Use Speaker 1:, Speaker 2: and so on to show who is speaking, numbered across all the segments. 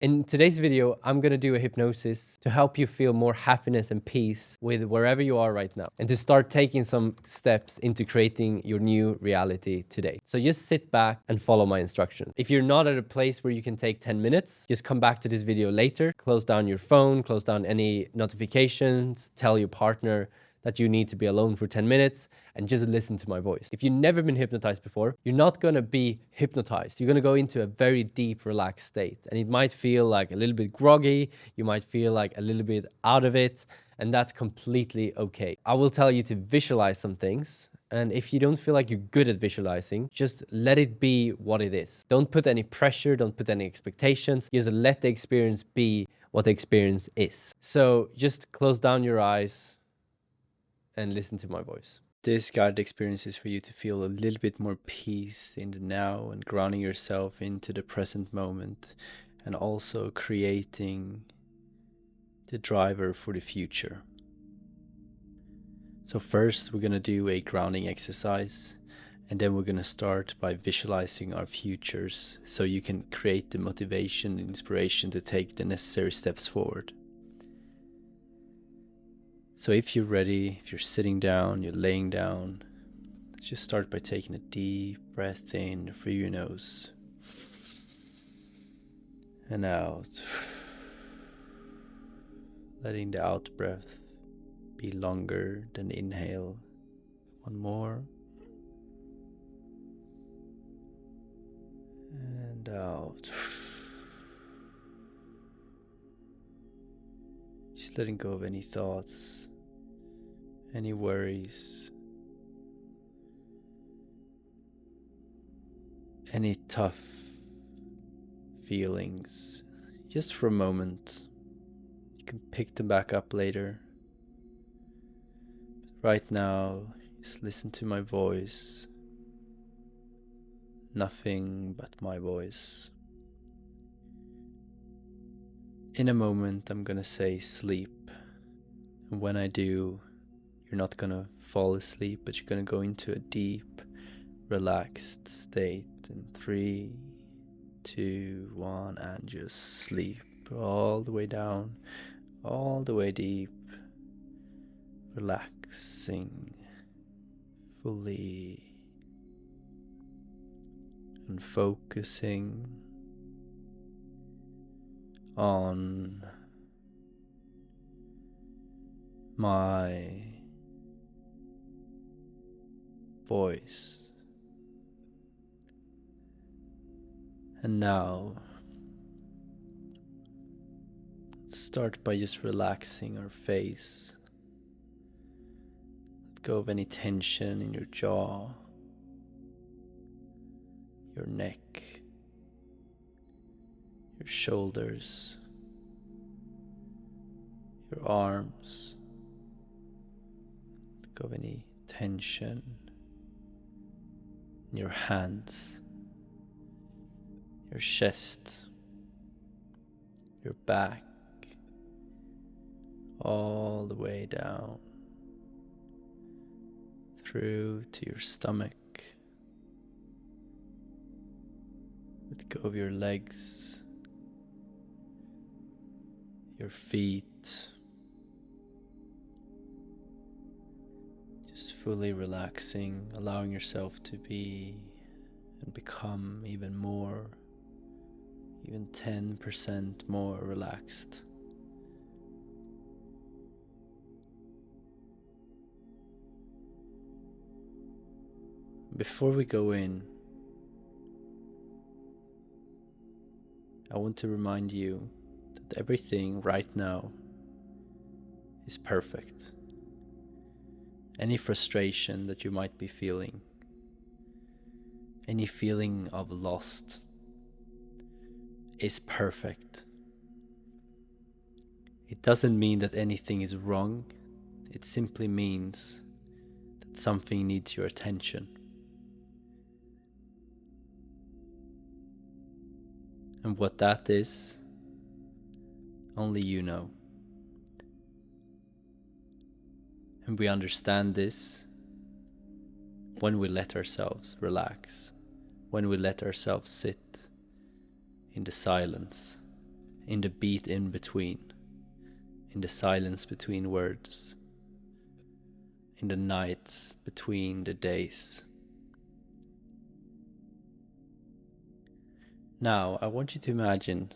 Speaker 1: In today's video, I'm going to do a hypnosis to help you feel more happiness and peace with wherever you are right now and to start taking some steps into creating your new reality today. So just sit back and follow my instructions. If you're not at a place where you can take 10 minutes, just come back to this video later, close down your phone, close down any notifications, tell your partner that you need to be alone for 10 minutes and just listen to my voice. If you've never been hypnotized before, you're not gonna be hypnotized. You're gonna go into a very deep, relaxed state. And it might feel like a little bit groggy, you might feel like a little bit out of it, and that's completely okay. I will tell you to visualize some things. And if you don't feel like you're good at visualizing, just let it be what it is. Don't put any pressure, don't put any expectations. Just let the experience be what the experience is. So just close down your eyes and listen to my voice. This guided experience is for you to feel a little bit more peace in the now and grounding yourself into the present moment and also creating the driver for the future. So first we're going to do a grounding exercise, and then we're going to start by visualizing our futures so you can create the motivation and inspiration to take the necessary steps forward. So if you're ready, if you're sitting down, you're laying down, let's just start by taking a deep breath in through your nose and out. Letting the out breath be longer than the inhale. One more. And out. Just letting go of any thoughts, any worries, any tough feelings, just for a moment. You can pick them back up later. But right now, just listen to my voice. Nothing but my voice. In a moment, I'm gonna say sleep. And when I do, you're not gonna fall asleep, but you're gonna go into a deep, relaxed state in 3, 2, 1, and just sleep all the way down, all the way deep, relaxing fully and focusing on my voice. And now, start by just relaxing our face. Let go of any tension in your jaw, your neck, your shoulders, your arms. Let go of any tension in your hands, your chest, your back, all the way down through to your stomach. Let go of your legs, your feet. Just fully relaxing, allowing yourself to be and become even 10% more relaxed. Before we go in, I want to remind you that everything right now is perfect. Any frustration that you might be feeling, any feeling of lost, is perfect. It doesn't mean that anything is wrong. It simply means that something needs your attention. And what that is, only you know. And we understand this when we let ourselves relax, when we let ourselves sit in the silence in the beat in between, in the silence between words, in the nights between the days. Now, I want you to imagine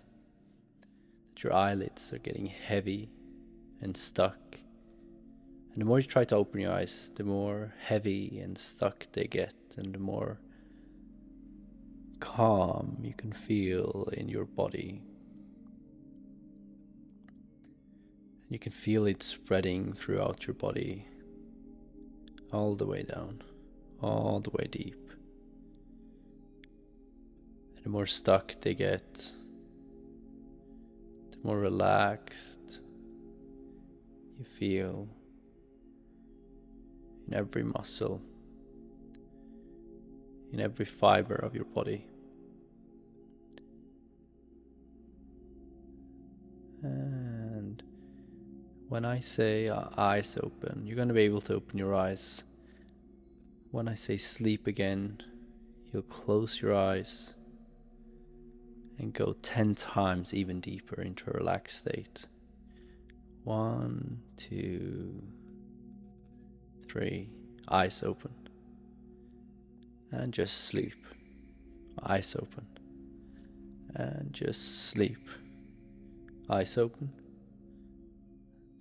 Speaker 1: that your eyelids are getting heavy and stuck. And the more you try to open your eyes, the more heavy and stuck they get, and the more calm you can feel in your body. You can feel it spreading throughout your body, all the way down, all the way deep. And the more stuck they get, the more relaxed you feel in every muscle, in every fiber of your body. And when I say eyes open, you're going to be able to open your eyes. When I say sleep again, you'll close your eyes and go 10 times even deeper into a relaxed state. 1, 2, 3, eyes open. And just sleep. Eyes open. And just sleep. Eyes open.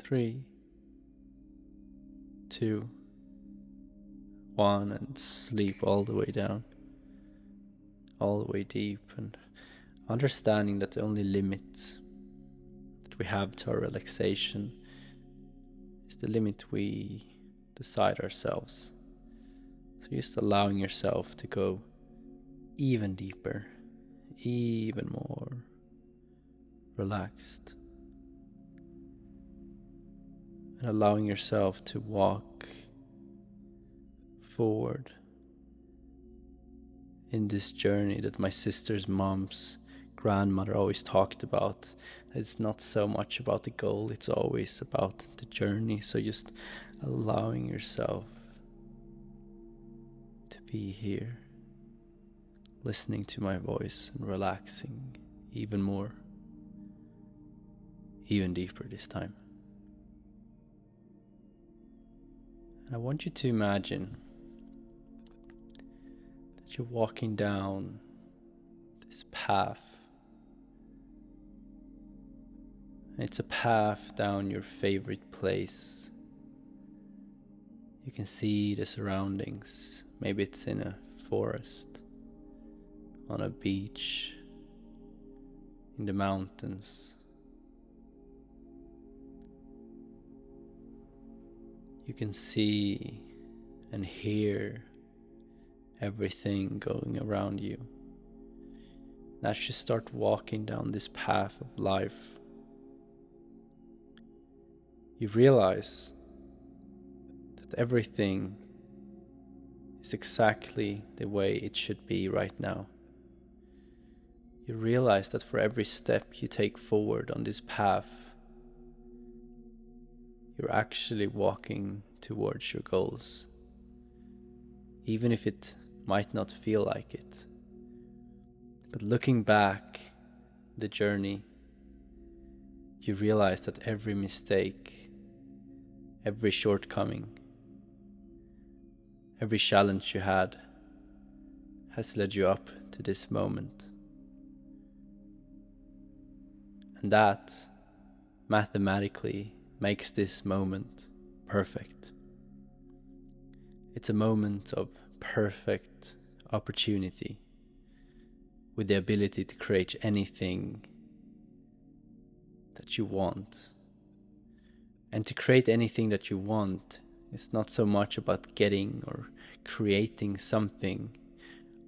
Speaker 1: 3, 2, 1, and sleep all the way down, all the way deep, and understanding that the only limit that we have to our relaxation is the limit we decide ourselves. So just allowing yourself to go even deeper, even more relaxed. And allowing yourself to walk forward in this journey that my sister's mom's grandmother always talked about. It's not so much about the goal, it's always about the journey. So just allowing yourself to be here, listening to my voice and relaxing even more, even deeper this time. And I want you to imagine that you're walking down this path. It's a path down your favorite place. You can see the surroundings. Maybe it's in a forest, on a beach, in the mountains. You can see and hear everything going around you. As you start walking down this path of life, you realize that everything is exactly the way it should be right now. You realize that for every step you take forward on this path, you're actually walking towards your goals, even if it might not feel like it. But looking back the journey, you realize that every mistake, every shortcoming, every challenge you had has led you up to this moment. And that mathematically makes this moment perfect. It's a moment of perfect opportunity with the ability to create anything that you want. And to create anything that you want is not so much about getting or creating something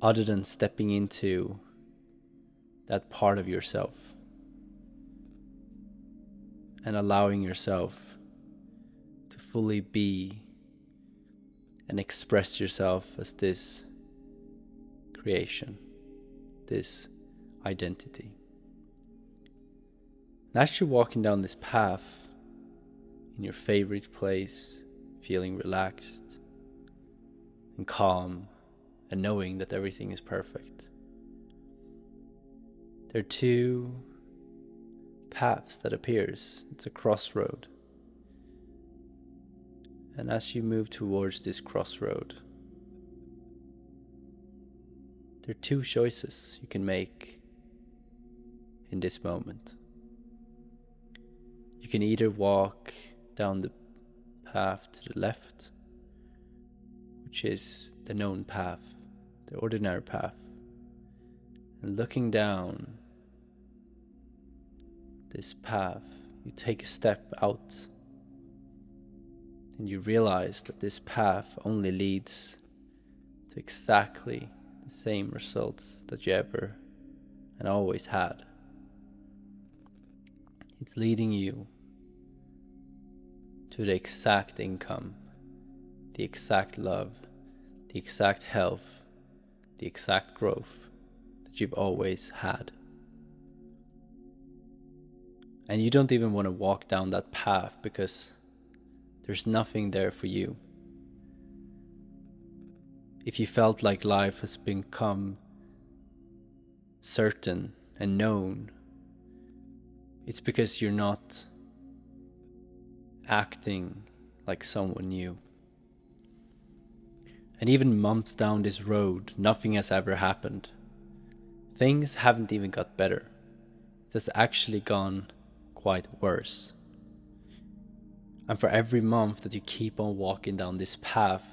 Speaker 1: other than stepping into that part of yourself and allowing yourself to fully be and express yourself as this creation, this identity. And as you're walking down this path in your favorite place, feeling relaxed and calm and knowing that everything is perfect, there are two paths that appears. It's a crossroad. And as you move towards this crossroad, there are two choices you can make in this moment. You can either walk down the path to the left, which is the known path, the ordinary path, and looking down this path, you take a step out and you realize that this path only leads to exactly the same results that you ever and always had. It's leading you to the exact income, the exact love, the exact health, the exact growth that you've always had. And you don't even want to walk down that path because there's nothing there for you. If you felt like life has become certain and known, it's because you're not acting like someone new. And even months down this road, nothing has ever happened. Things haven't even got better. It has actually gone quite worse. And for every month that you keep on walking down this path,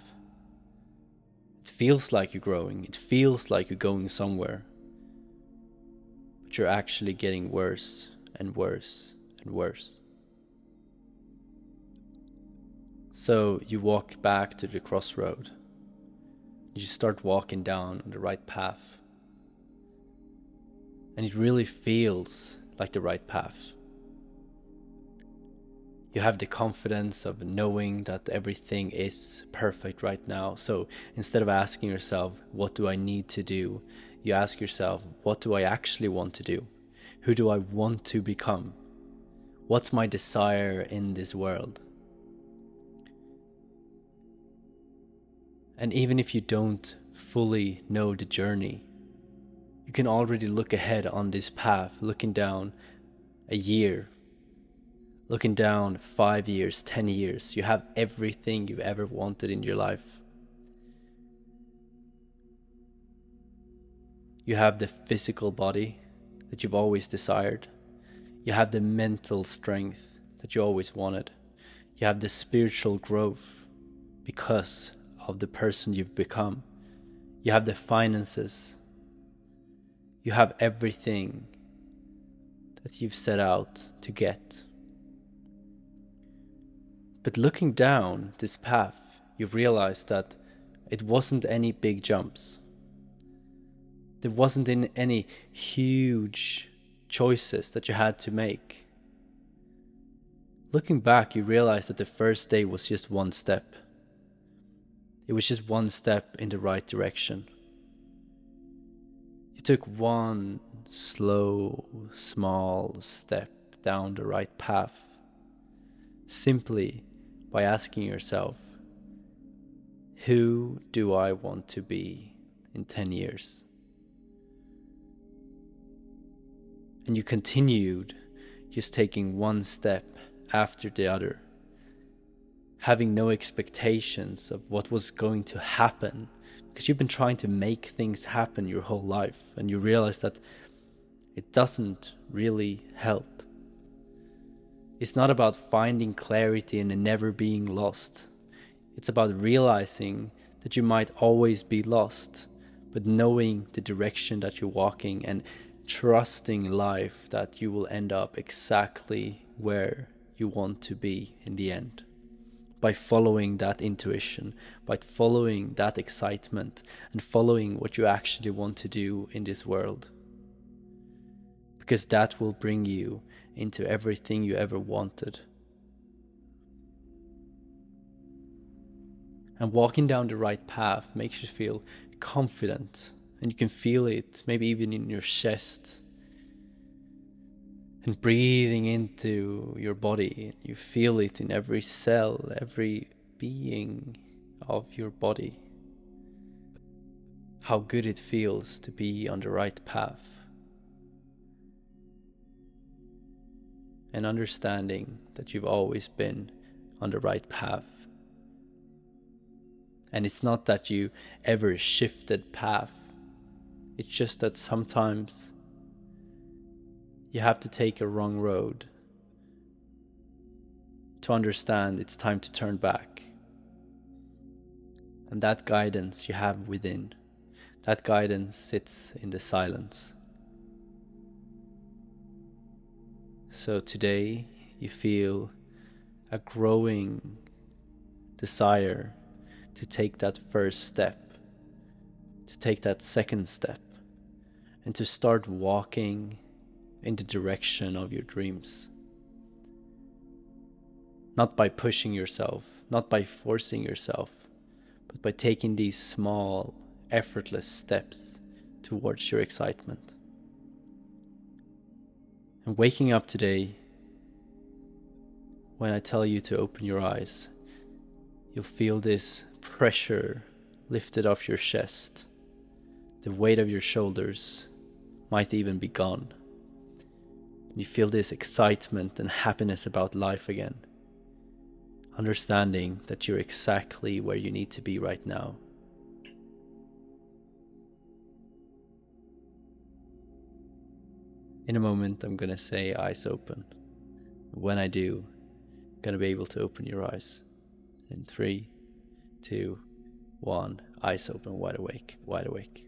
Speaker 1: it feels like you're growing, it feels like you're going somewhere, but you're actually getting worse and worse and worse. So you walk back to the crossroad, you start walking down on the right path, and it really feels like the right path. You have the confidence of knowing that everything is perfect right now. So instead of asking yourself, what do I need to do? You ask yourself, what do I actually want to do? Who do I want to become? What's my desire in this world? And even if you don't fully know the journey, you can already look ahead on this path, looking down a year, looking down 5 years, 10 years. You have everything you've ever wanted in your life. You have the physical body that you've always desired. You have the mental strength that you always wanted. You have the spiritual growth because of the person you've become. You have the finances. You have everything that you've set out to get. But looking down this path, you realize that it wasn't any big jumps. There wasn't any huge choices that you had to make. Looking back, you realize that the first day was just one step. It was just one step in the right direction. You took one slow, small step down the right path, simply by asking yourself, who do I want to be in 10 years? And you continued just taking one step after the other, having no expectations of what was going to happen, because you've been trying to make things happen your whole life, and you realize that it doesn't really help. It's not about finding clarity and never being lost. It's about realizing that you might always be lost, but knowing the direction that you're walking and trusting life that you will end up exactly where you want to be in the end. By following that intuition, by following that excitement, and following what you actually want to do in this world. Because that will bring you into everything you ever wanted. And walking down the right path makes you feel confident, and you can feel it maybe even in your chest. And breathing into your body, you feel it in every cell, every being of your body. How good it feels to be on the right path. and understanding that you've always been on the right path. And it's not that you ever shifted path. It's just that sometimes you have to take a wrong road to understand it's time to turn back. And that guidance you have within, that guidance sits in the silence. So today you feel a growing desire to take that first step, to take that second step, and to start walking in the direction of your dreams. Not by pushing yourself, not by forcing yourself, but by taking these small, effortless steps towards your excitement. And waking up today, when I tell you to open your eyes, you'll feel this pressure lifted off your chest. The weight of your shoulders might even be gone. And you feel this excitement and happiness about life again, understanding that you're exactly where you need to be right now. In a moment, I'm going to say eyes open. When I do, you're going to be able to open your eyes. In 3, 2, 1, eyes open, wide awake, wide awake.